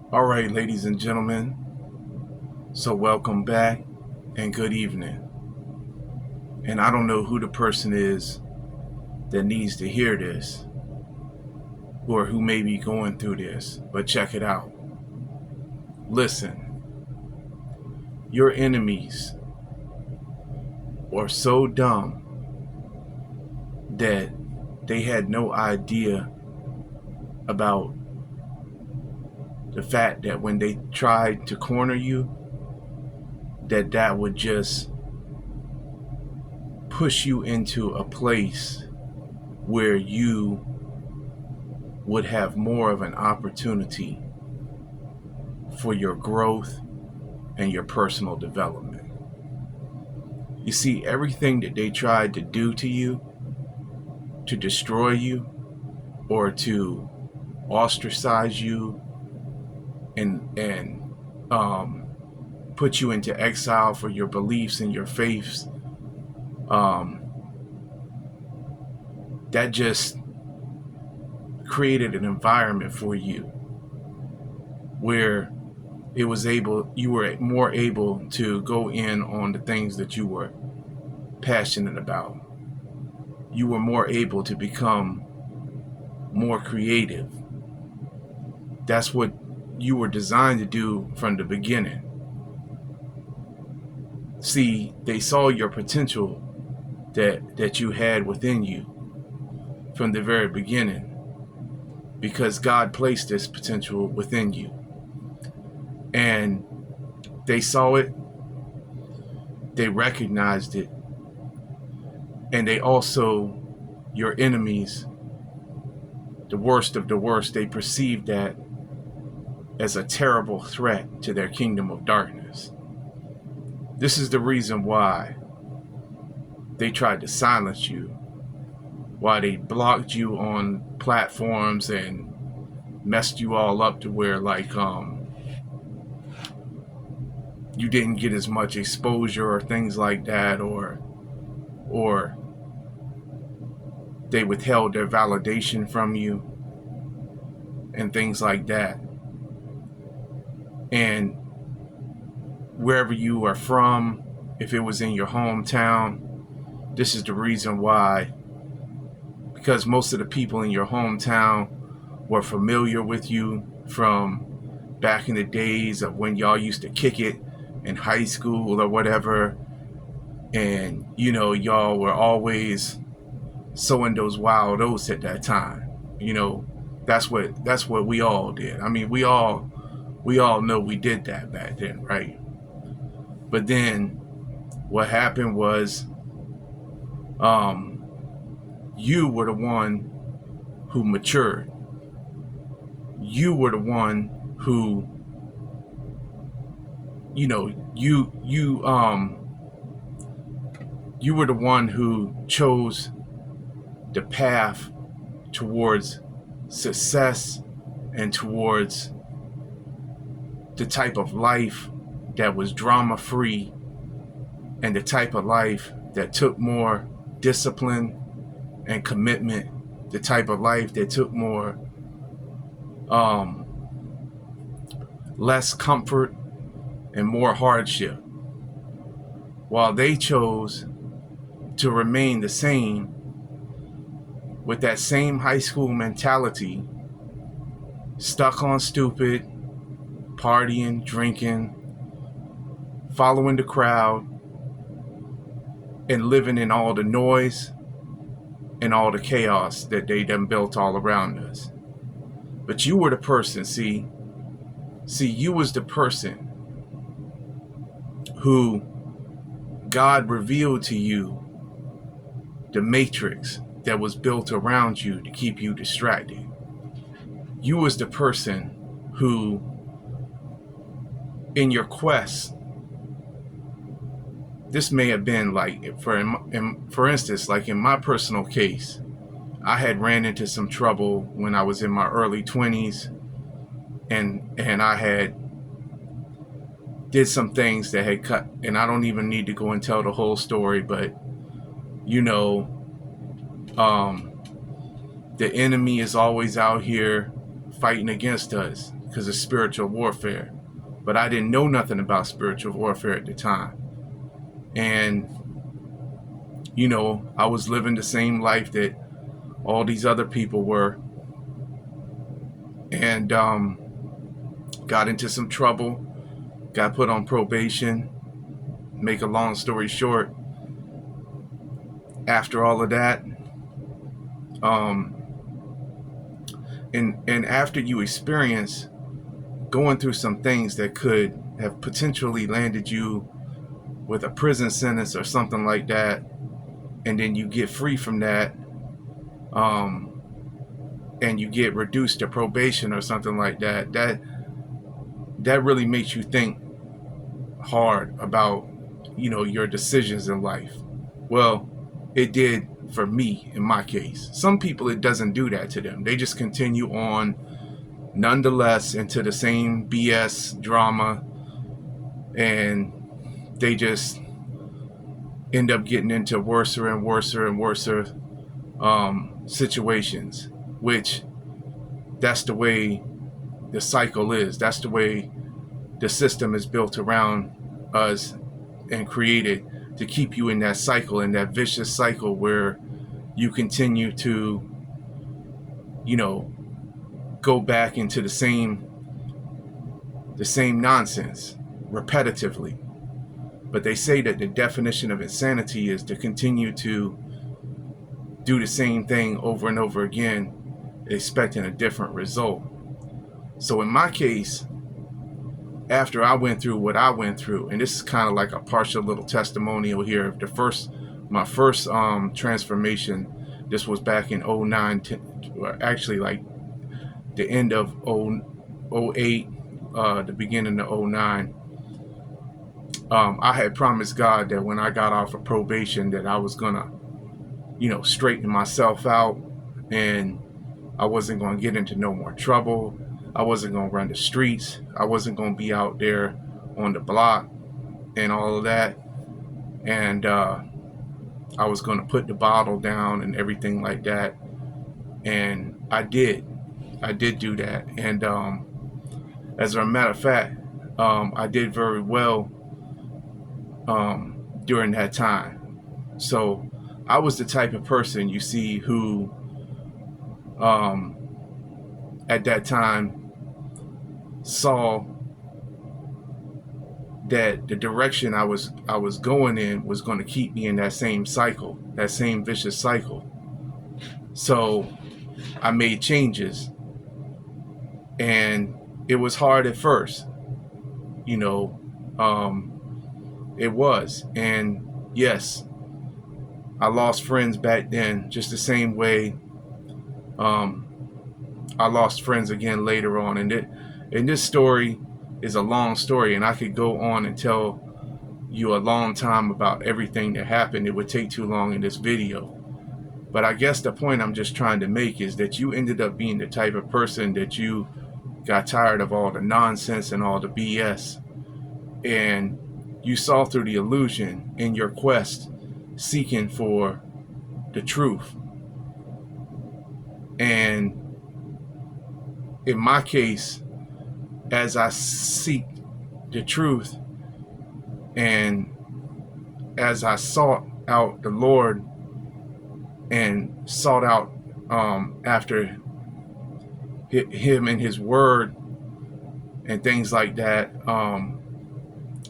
All right, ladies and gentlemen. So, welcome back and good evening. And I don't know who the person is that needs to hear this or who may be going through this, but check it out. Listen, your enemies are so dumb that they had no idea about the fact that when they tried to corner you, that would just push you into a place where you would have more of an opportunity for your growth and your personal development. You see, everything that they tried to do to you, to destroy you, or to ostracize you and put you into exile for your beliefs and your faiths, that just created an environment for you where you were more able to go in on the things that you were passionate about. You were more able to become more creative. That's what you were designed to do from the beginning. See, they saw your potential that you had within you from the very beginning, because God placed this potential within you. And they saw it, they recognized it, and they also, your enemies, the worst of the worst, they perceived that as a terrible threat to their kingdom of darkness. This is the reason why they tried to silence you, why they blocked you on platforms and messed you all up to where you didn't get as much exposure or things like that, or they withheld their validation from you and things like that. And wherever you are from, if it was in your hometown, this is the reason why, because most of the people in your hometown were familiar with you from back in the days of when y'all used to kick it in high school or whatever. And, y'all were always sowing those wild oats at that time. That's what we all did. I mean, we all know we did that back then, right? But then what happened was, you were the one who matured. You were the one who, you were the one who chose the path towards success and towards the type of life that was drama free and the type of life that took more discipline and commitment, the type of life that took more less comfort and more hardship, while they chose to remain the same with that same high school mentality, stuck on stupid, partying, drinking, following the crowd, and living in all the noise and all the chaos that they done built all around us. But you were the person, see, you was the person who God revealed to you the matrix that was built around you to keep you distracted. You was the person who, in your quest, this may have been like, for instance, like in my personal case, I had ran into some trouble when I was in my early 20s, and I had did some things that had cut, and I don't even need to go and tell the whole story, but the enemy is always out here fighting against us. because of spiritual warfare. But I didn't know nothing about spiritual warfare at the time. And, you know, I was living the same life that all these other people were. And got into some trouble, got put on probation. Make a long story short, after all of that, and after you experience going through some things that could have potentially landed you with a prison sentence or something like that, and then you get free from that, and you get reduced to probation or something like that, that really makes you think hard about, you know, your decisions in life. Well, it did for me in my case. Some people, it doesn't do that to them. They just continue on nonetheless into the same BS drama, and they just end up getting into worse and worse and worse situations, which that's the way the cycle is. That's the way the system is built around us and created to keep you in that cycle, in that vicious cycle where you continue to, you know, go back into the same nonsense repetitively. But they say that the definition of insanity is to continue to do the same thing over and over again, expecting a different result. So in my case, after I went through what I went through, and this is kind of like a partial little testimonial here. My first transformation, this was back in 09, actually like the end of 08, the beginning of 09. I had promised God that when I got off of probation that I was gonna, you know, straighten myself out, and I wasn't gonna get into no more trouble. I wasn't going to run the streets. I wasn't going to be out there on the block and all of that. And I was going to put the bottle down and everything like that. And I did do that. And as a matter of fact, I did very well during that time. So I was the type of person, you see, who at that time saw that the direction I was going in was going to keep me in that same cycle, that same vicious cycle. So I made changes, and it was hard at first, you know, it was. And yes, I lost friends back then, just the same way I lost friends again later on. And this story is a long story, and I could go on and tell you a long time about everything that happened. It would take too long in this video. But I guess the point I'm just trying to make is that you ended up being the type of person that you got tired of all the nonsense and all the BS. And you saw through the illusion in your quest, seeking for the truth. And in my case, as I seek the truth and as I sought out the Lord and sought out after him and his word and things like that,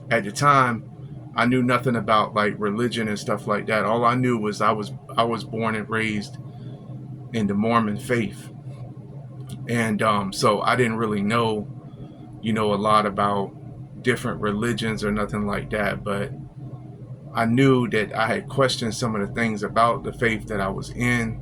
at the time I knew nothing about like religion and stuff like that. All I knew was I was born and raised in the Mormon faith. And so I didn't really know, you know, a lot about different religions or nothing like that, but I knew that I had questioned some of the things about the faith that I was in.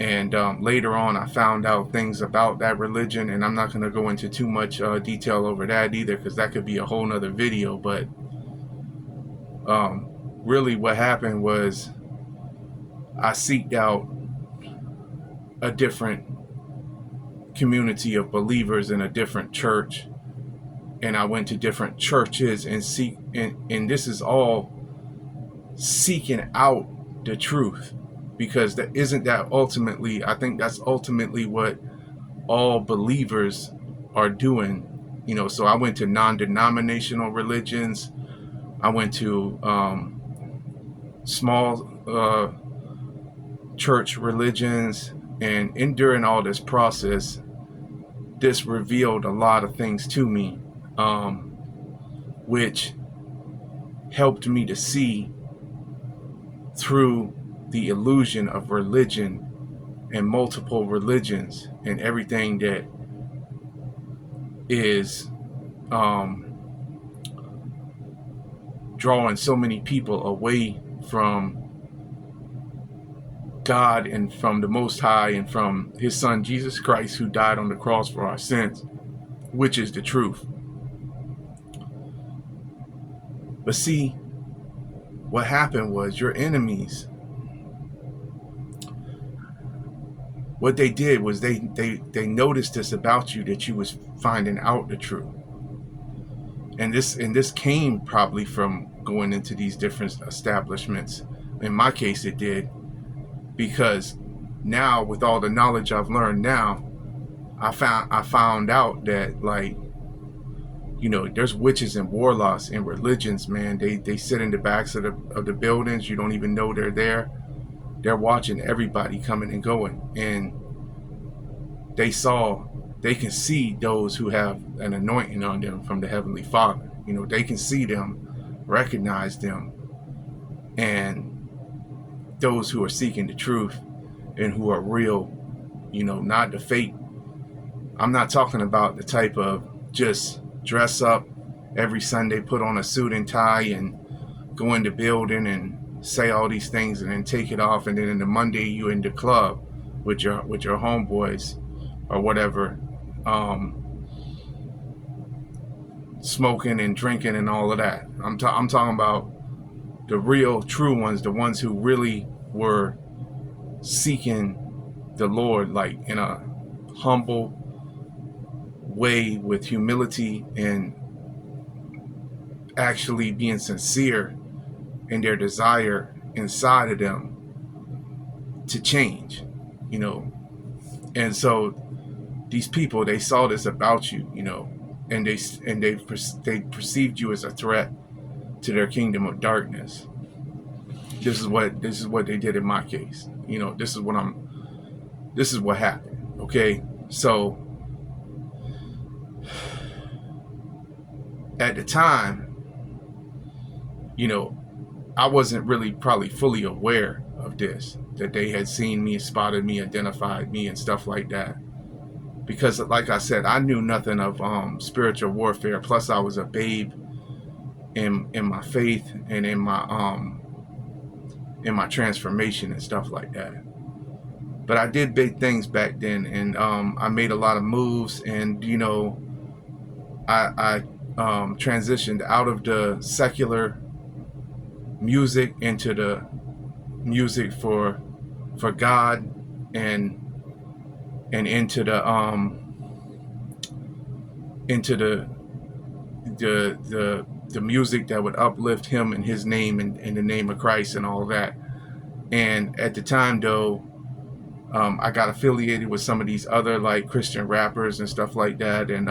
And later on, I found out things about that religion, and I'm not going to go into too much detail over that either, because that could be a whole nother video. But really what happened was I seeked out a different community of believers in a different church, and I went to different churches and this is all seeking out the truth, because I think that's ultimately what all believers are doing. So I went to non-denominational religions. I went to small church religions, and during all this process, this revealed a lot of things to me, which helped me to see through the illusion of religion and multiple religions and everything that is drawing so many people away from God and from the Most High and from his son Jesus Christ, who died on the cross for our sins, which is the truth. But see, what happened was your enemies, what they did was they noticed this about you, that you was finding out the truth. And this came probably from going into these different establishments. In my case, it did, because now with all the knowledge I've learned now, I found out that, like, there's witches and warlocks in religions, man. They sit in the backs of the buildings. You don't even know they're there. They're watching everybody coming and going, and they can see those who have an anointing on them from the Heavenly Father. They can see them, recognize them, and those who are seeking the truth and who are real, not the fake. I'm not talking about the type of just dress up every Sunday, put on a suit and tie and go in the building and say all these things and then take it off, and then in the Monday you in the club with your homeboys or whatever, smoking and drinking and all of that. I'm talking about the real true ones, the ones who really were seeking the Lord, like in a humble way, with humility, and actually being sincere in their desire inside of them to change, And so these people, they saw this about you, and they perceived you as a threat to their kingdom of darkness. This is what they did in my case. This is what happened. Okay. So at the time, I wasn't really probably fully aware of this, that they had seen me, spotted me, identified me, and stuff like that. Because, like I said, I knew nothing of spiritual warfare. Plus, I was a babe in my faith and in my transformation and stuff like that. But I did big things back then, and I made a lot of moves, and I transitioned out of the secular music into the music for God, and into the music that would uplift him and his name and in the name of Christ and all that. And at the time, though, I got affiliated with some of these other like Christian rappers and stuff like that, and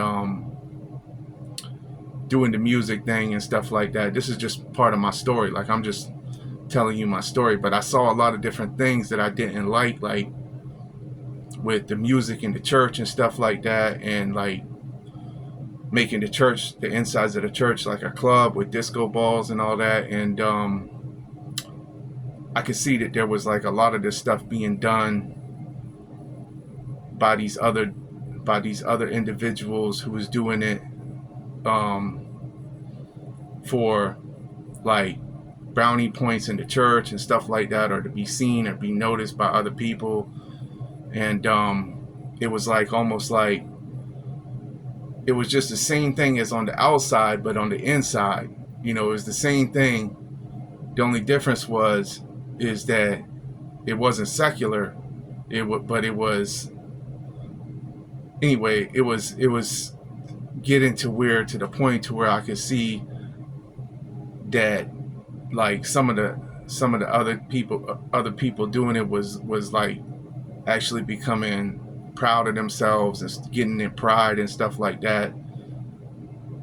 doing the music thing and stuff like that. This is just part of my story. Like, I'm just telling you my story, but I saw a lot of different things that I didn't like with the music in the church and stuff like that, and like making the church, the insides of the church, like a club with disco balls and all that. And I could see that there was like a lot of this stuff being done by these other individuals who was doing it for like brownie points in the church and stuff like that, or to be seen or be noticed by other people. And it was like almost like it was just the same thing as on the outside, but on the inside, it was the same thing. The only difference is that it wasn't secular. It was getting to the point to where I could see that like some of the other people doing it was like actually becoming proud of themselves and getting in pride and stuff like that,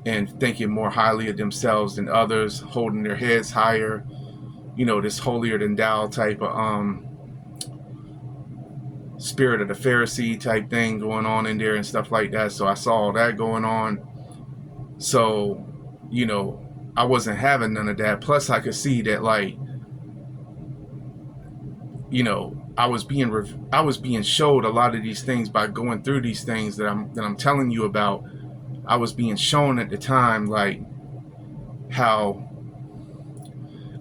and thinking more highly of themselves than others, holding their heads higher, this holier than thou type of spirit of the Pharisee type thing going on in there and stuff like that. So I saw all that going on. So, I wasn't having none of that. Plus I could see that, like, I was being showed a lot of these things by going through these things that I'm telling you about. I was being shown at the time, like, how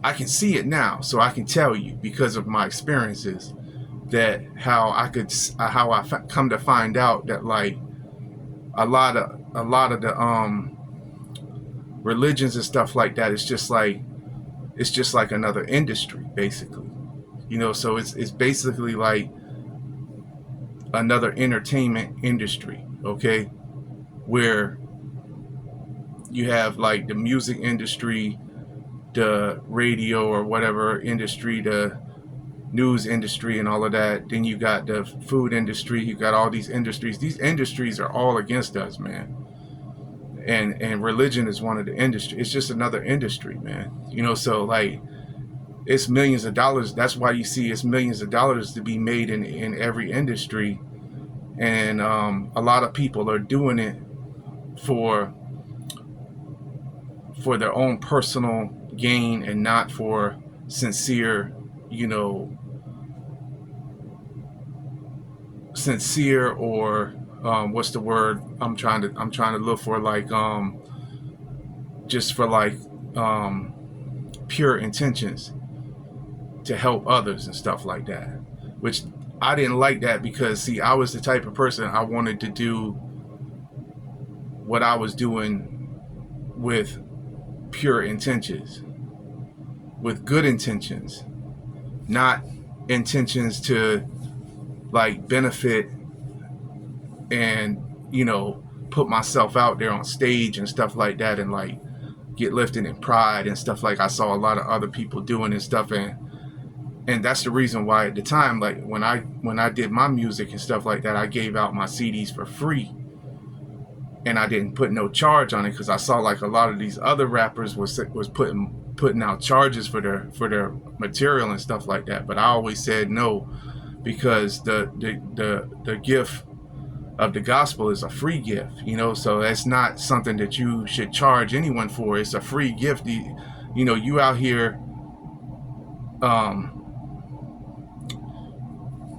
I can see it now. So I can tell you, because of my experiences, that how I come to find out that, like, a lot of the religions and stuff like that, it's just like another industry, basically. So it's basically like another entertainment industry, okay, where you have like the music industry, the radio or whatever industry, the news industry and all of that. Then you got the food industry, you got all these industries. These industries are all against us, man. And religion is one of the industries. It's just another industry, man. So like, it's millions of dollars. That's why you see it's millions of dollars to be made in every industry. And a lot of people are doing it for their own personal gain and not for sincere, or what's the word I'm trying to look for, like just for like pure intentions to help others and stuff like that, which I didn't like that, because see, I was the type of person, I wanted to do what I was doing with pure intentions, with good intentions, not intentions to like benefit and put myself out there on stage and stuff like that, and like get lifted in pride and stuff like I saw a lot of other people doing and stuff. And that's the reason why at the time, like when I did my music and stuff like that, I gave out my CDs for free, and I didn't put no charge on it, because I saw like a lot of these other rappers was putting out charges for their material and stuff like that. But I always said no, because the gift of the gospel is a free gift, so that's not something that you should charge anyone for. It's a free gift. You out here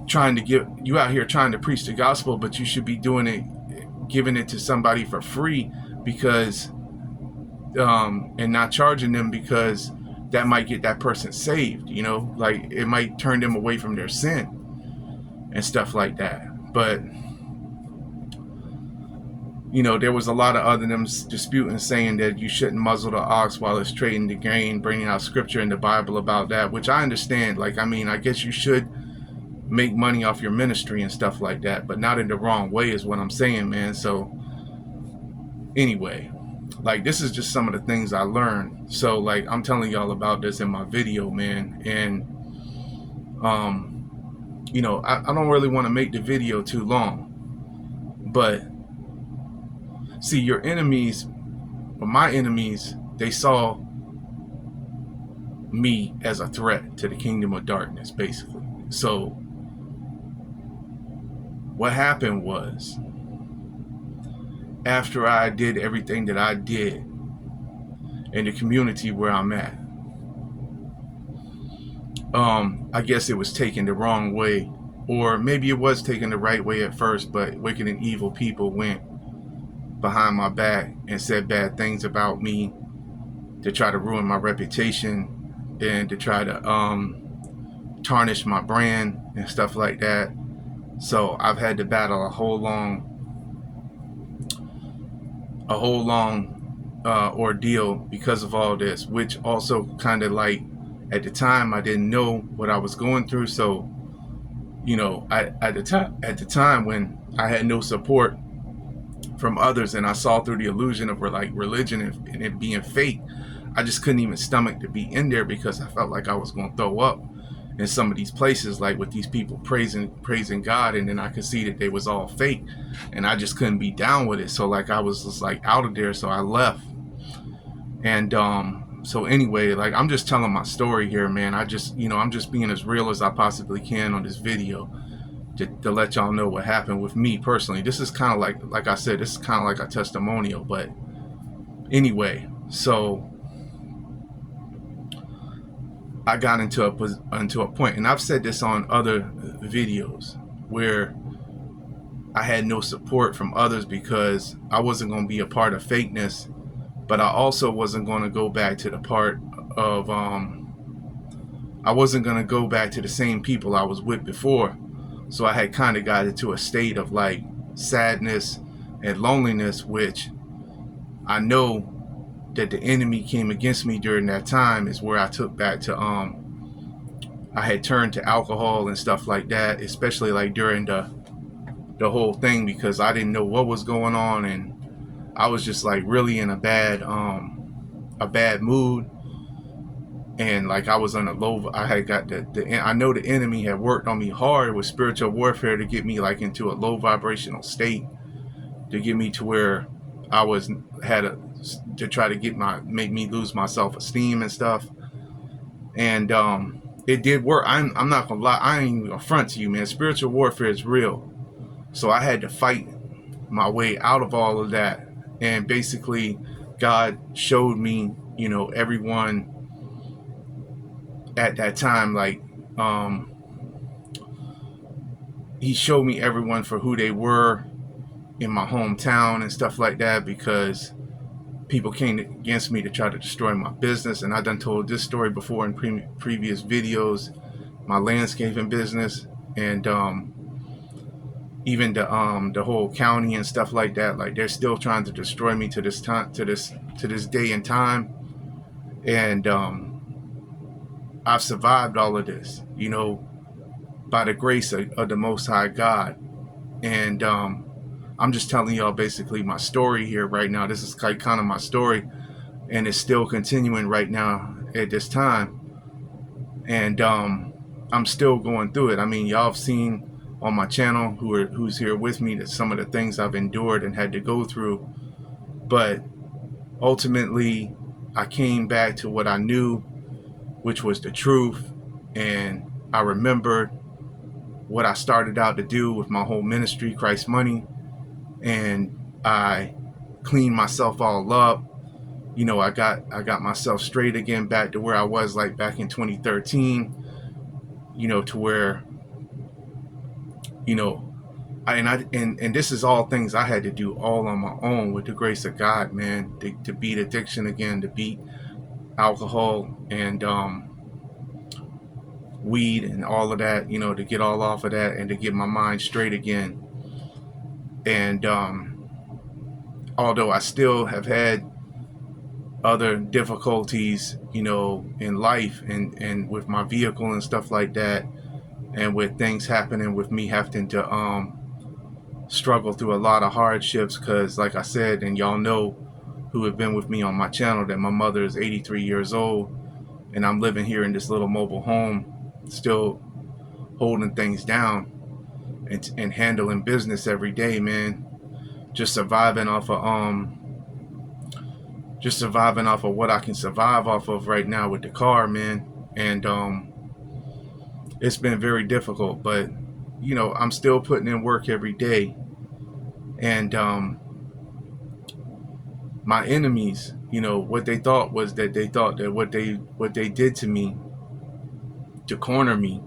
trying to preach the gospel, but you should be giving it to somebody for free, because and not charging them, because that might get that person saved, like it might turn them away from their sin and stuff like that. But there was a lot of other them disputing, saying that you shouldn't muzzle the ox while it's trading the grain, bringing out scripture in the Bible about that, which I understand. Like, I mean, I guess you should make money off your ministry and stuff like that, but not in the wrong way is what I'm saying, man. So anyway, like, this is just some of the things I learned. So like, I'm telling y'all about this in my video, man. And I don't really want to make the video too long, but see, your enemies, or my enemies, they saw me as a threat to the kingdom of darkness, basically. So what happened was, after I did everything that I did in the community where I'm at, I guess it was taken the wrong way, or maybe it was taken the right way at first, but wicked and evil people went behind my back and said bad things about me to try to ruin my reputation and to try to tarnish my brand and stuff like that. So I've had to battle a whole long ordeal because of all this, which also kind of like, at the time I didn't know what I was going through. So at the time when I had no support from others, and I saw through the illusion of like religion and it being fake, I just couldn't even stomach to be in there, because I felt like I was going to throw up in some of these places, like with these people praising God, and then I could see that they was all fake, and I just couldn't be down with it. So like I was just like out of there, so I left. And so anyway, like I'm just telling my story here, man. I just, I'm just being as real as I possibly can on this video to let y'all know what happened with me personally. This is kind of like I said, this is kind of like a testimonial. But anyway, so I got into a point, and I've said this on other videos, where I had no support from others because I wasn't going to be a part of fakeness, but I also wasn't going to go back to the part of I wasn't going to go back to the same people I was with before. So I had kind of got into a state of like sadness and loneliness, which I know that the enemy came against me during that time, is where I took back to I had turned to alcohol and stuff like that, especially like during the whole thing, because I didn't know what was going on, and I was just like really in a bad mood, and like I was on a low. I had got I know the enemy had worked on me hard with spiritual warfare to get me like into a low vibrational state, to get me to where I was to try to make me lose my self-esteem and stuff. And it did work. I'm not gonna lie, I ain't even gonna front to you, man. Spiritual warfare is real. So I had to fight my way out of all of that. And basically God showed me, everyone at that time, like he showed me everyone for who they were in my hometown and stuff like that, because people came against me to try to destroy my business. And I done told this story before in previous videos, my landscaping business, and even the whole county and stuff like that. Like they're still trying to destroy me to this time, to this day and time. And I've survived all of this, by the grace of the Most High God. And I'm just telling y'all basically my story here right now. This is kind of my story, and it's still continuing right now at this time. And I'm still going through it. I mean, y'all have seen on my channel who's here with me that some of the things I've endured and had to go through. But ultimately, I came back to what I knew, which was the truth. And I remembered what I started out to do with my whole ministry, Christ Money. And I cleaned myself all up. I got myself straight again, back to where I was like back in 2013, to where, and this is all things I had to do all on my own with the grace of God, man, to beat addiction again, to beat alcohol and weed and all of that, to get all off of that and to get my mind straight again. And although I still have had other difficulties, in life and with my vehicle and stuff like that, and with things happening with me having to struggle through a lot of hardships, because like I said, and y'all know who have been with me on my channel, that my mother is 83 years old, and I'm living here in this little mobile home, still holding things down and handling business every day, man. Just surviving off of what I can survive off of right now with the car, man. And it's been very difficult, but I'm still putting in work every day. And my enemies, what they thought was that what they did to me, to corner me,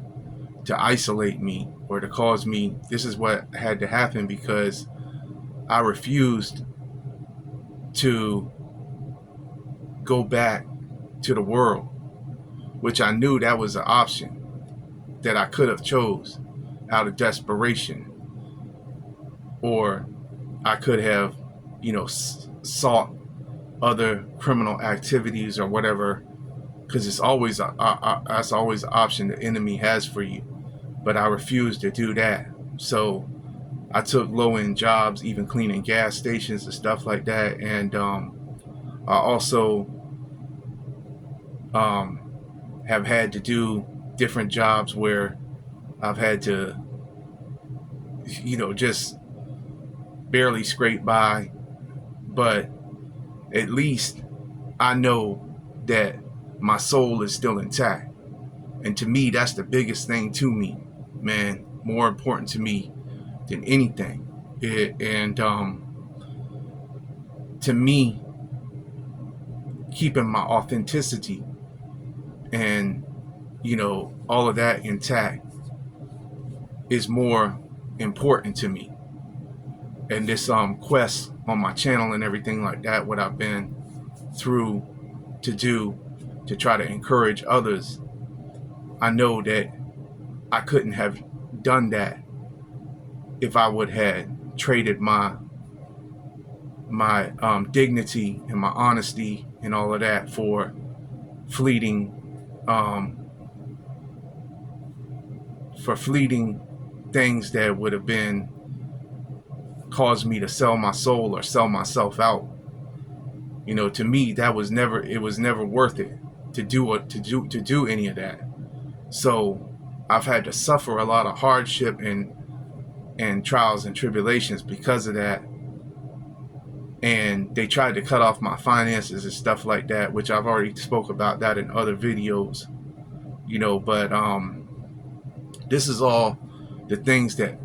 to isolate me, or to cause me, this is what had to happen, because I refused to go back to the world, which I knew that was an option that I could have chose out of desperation, or I could have, sought other criminal activities or whatever, because it's always that's always an option the enemy has for you. But I refused to do that, so I took low-end jobs, even cleaning gas stations and stuff like that. And I also have had to do different jobs where I've had to, just barely scrape by, but at least I know that my soul is still intact. And to me, that's the biggest thing to me, man. More important to me than anything. To me, keeping my authenticity and, all of that intact is more important to me. And this quest on my channel and everything like that, what I've been through to try to encourage others, I know that I couldn't have done that if I would have traded my dignity and my honesty and all of that for fleeting things that would have been caused me to sell my soul or sell myself out. To me, it was never worth it to do any of that. So I've had to suffer a lot of hardship and trials and tribulations because of that. And they tried to cut off my finances and stuff like that, which I've already spoke about that in other videos, but this is all the things that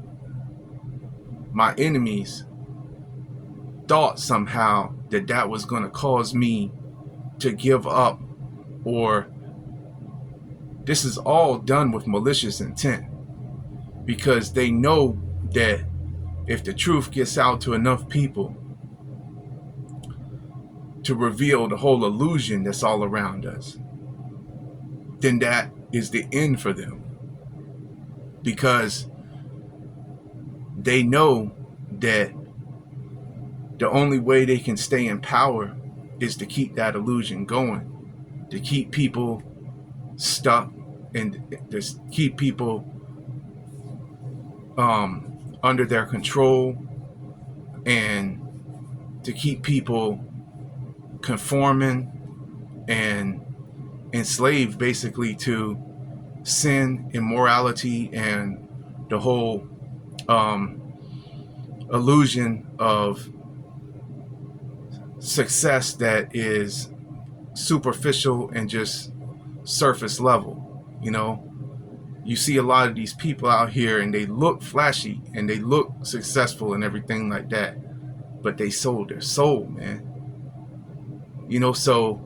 my enemies thought somehow that was going to cause me to give up, or this is all done with malicious intent, because they know that if the truth gets out to enough people to reveal the whole illusion that's all around us, then that is the end for them, because they know that the only way they can stay in power is to keep that illusion going, to keep people stuck and just keep people under their control, and to keep people conforming and enslaved basically to sin, immorality, and the whole illusion of success that is superficial and just surface level. You see a lot of these people out here and they look flashy and they look successful and everything like that, but they sold their soul, man. So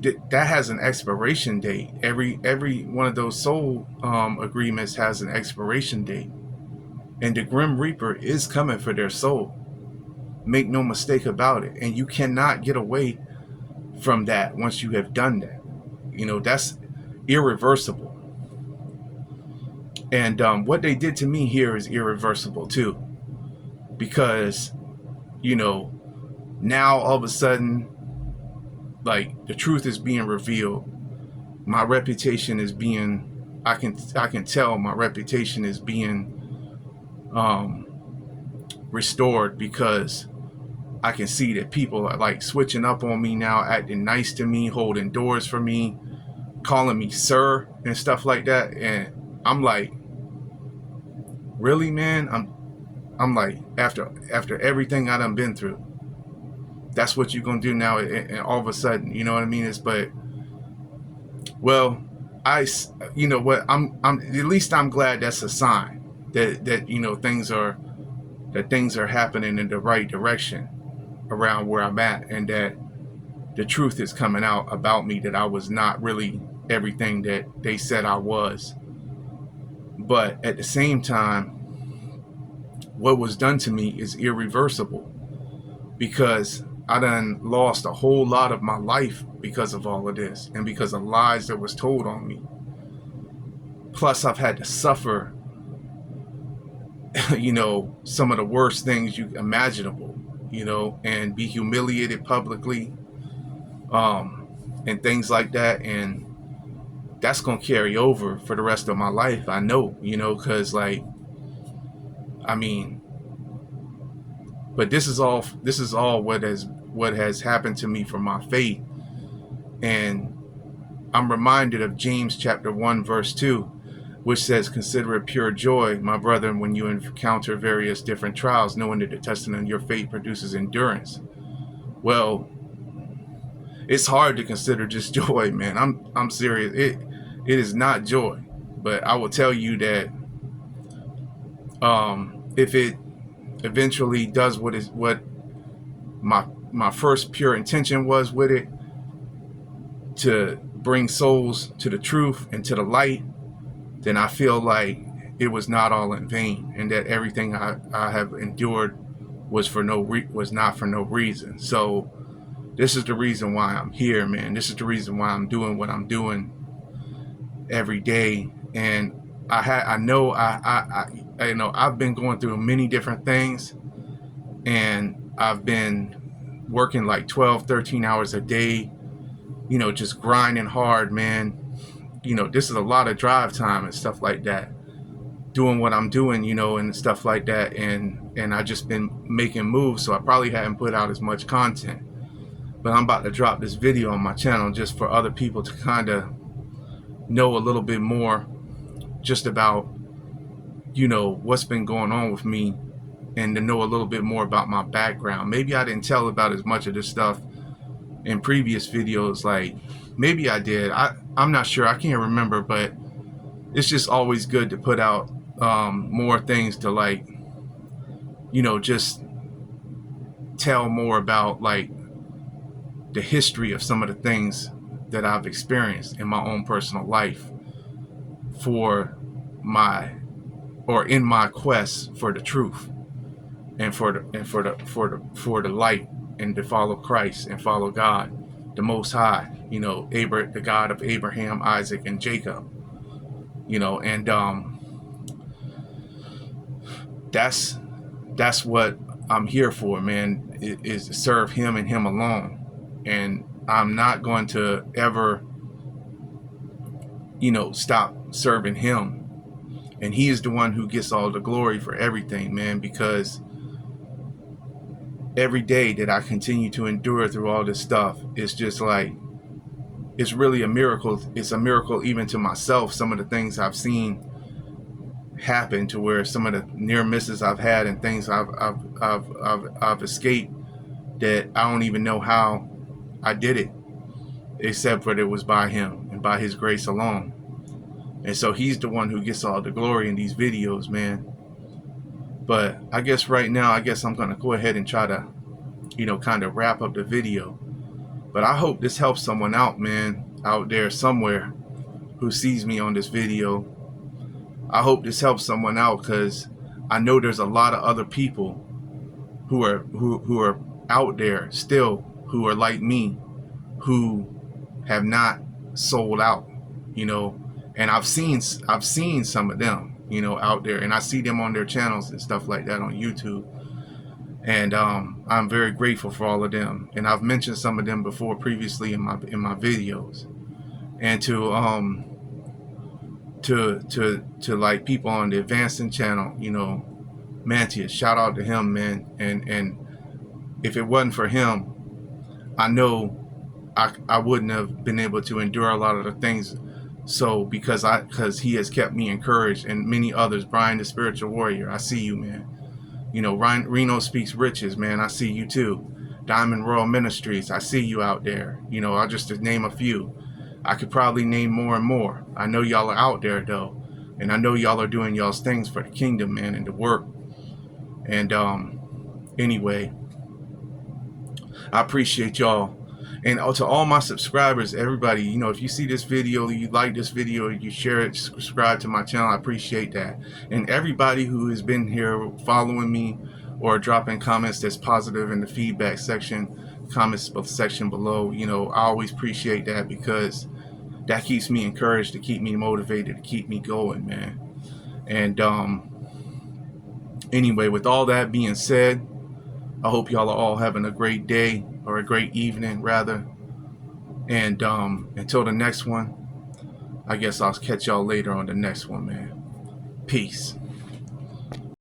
that has an expiration date. Every one of those soul agreements has an expiration date, and the Grim Reaper is coming for their soul. Make no mistake about it. And you cannot get away from that once you have done that. That's irreversible. And what they did to me here is irreversible too, because now all of a sudden, like, the truth is being revealed. My reputation is being, I can tell my reputation is being restored, because I can see that people are like switching up on me now, acting nice to me, holding doors for me, calling me sir and stuff like that. And I'm like, really, man? I'm like, after everything I done been through, that's what you're gonna do now? And all of a sudden, you know what I mean? Well, you know what? I'm at least I'm glad that's a sign that things are happening in the right direction around where I'm at, and that the truth is coming out about me, that I was not really everything that they said I was. But at the same time, what was done to me is irreversible, because I done lost a whole lot of my life because of all of this, and because of lies that was told on me. Plus, I've had to suffer, some of the worst things imaginable, and be humiliated publicly, and things like that. And that's going to carry over for the rest of my life. I know, because but this is all what has happened to me for my faith. And I'm reminded of James chapter 1 verse 2, which says, "Consider it pure joy, my brethren, when you encounter various different trials, knowing that the testing of your faith produces endurance." Well, it's hard to consider just joy, man. I'm serious. It is not joy, but I will tell you that if it eventually does what my first pure intention was with it, to bring souls to the truth and to the light, then I feel like it was not all in vain, and that everything I have endured was not for no reason. So this is the reason why I'm here, man. This is the reason why I'm doing what I'm doing every day. And I know I've been going through many different things, and I've been working like 12, 13 hours a day, just grinding hard, man. This is a lot of drive time and stuff like that, doing what I'm doing, and stuff like that. And I just been making moves, so I probably haven't put out as much content. But I'm about to drop this video on my channel just for other people to kind of know a little bit more just about, what's been going on with me, and to know a little bit more about my background. Maybe I didn't tell about as much of this stuff in previous videos. Like, maybe I did. I'm not sure. I can't remember, but it's just always good to put out more things to, like, just tell more about, like, the history of some of the things that I've experienced in my own personal life in my quest for the truth and for the light, and to follow Christ and follow God, the Most High, the God of Abraham, Isaac, and Jacob, and that's what I'm here for, man, is to serve Him and Him alone. And I'm not going to ever, stop serving Him. And He is the one who gets all the glory for everything, man, because every day that I continue to endure through all this stuff, it's just like, it's really a miracle. It's a miracle even to myself, some of the things I've seen happen, to where some of the near misses I've had and things I've escaped, that I don't even know how I did it, except for it was by Him and by His grace alone. And so He's the one who gets all the glory in these videos, man. But I guess right now, I'm going to go ahead and try to, kind of wrap up the video. But I hope this helps someone out, man, out there somewhere who sees me on this video. I hope this helps someone out, because I know there's a lot of other people who are out there still, who are like me, who have not sold out, and I've seen some of them, out there, and I see them on their channels and stuff like that on YouTube. And I'm very grateful for all of them, and I've mentioned some of them before previously in my videos. And to like people on the Advancing channel, Mantius, shout out to him, man. And if it wasn't for him, I know I wouldn't have been able to endure a lot of the things. So because he has kept me encouraged, and many others. Brian the Spiritual Warrior, I see you, man. Reno Speaks Riches, man, I see you too. Diamond Royal Ministries, I see you out there. I'll just name a few. I could probably name more and more. I know y'all are out there though, and I know y'all are doing y'all's things for the kingdom, man, and the work. And anyway, I appreciate y'all. And to all my subscribers, everybody, if you see this video, you like this video, you share it, subscribe to my channel, I appreciate that. And everybody who has been here following me or dropping comments that's positive in the feedback section, comments section below, I always appreciate that, because that keeps me encouraged, to keep me motivated, to keep me going, man. And anyway, with all that being said, I hope y'all are all having a great day, or a great evening rather. And until the next one, I guess I'll catch y'all later on the next one, man. Peace.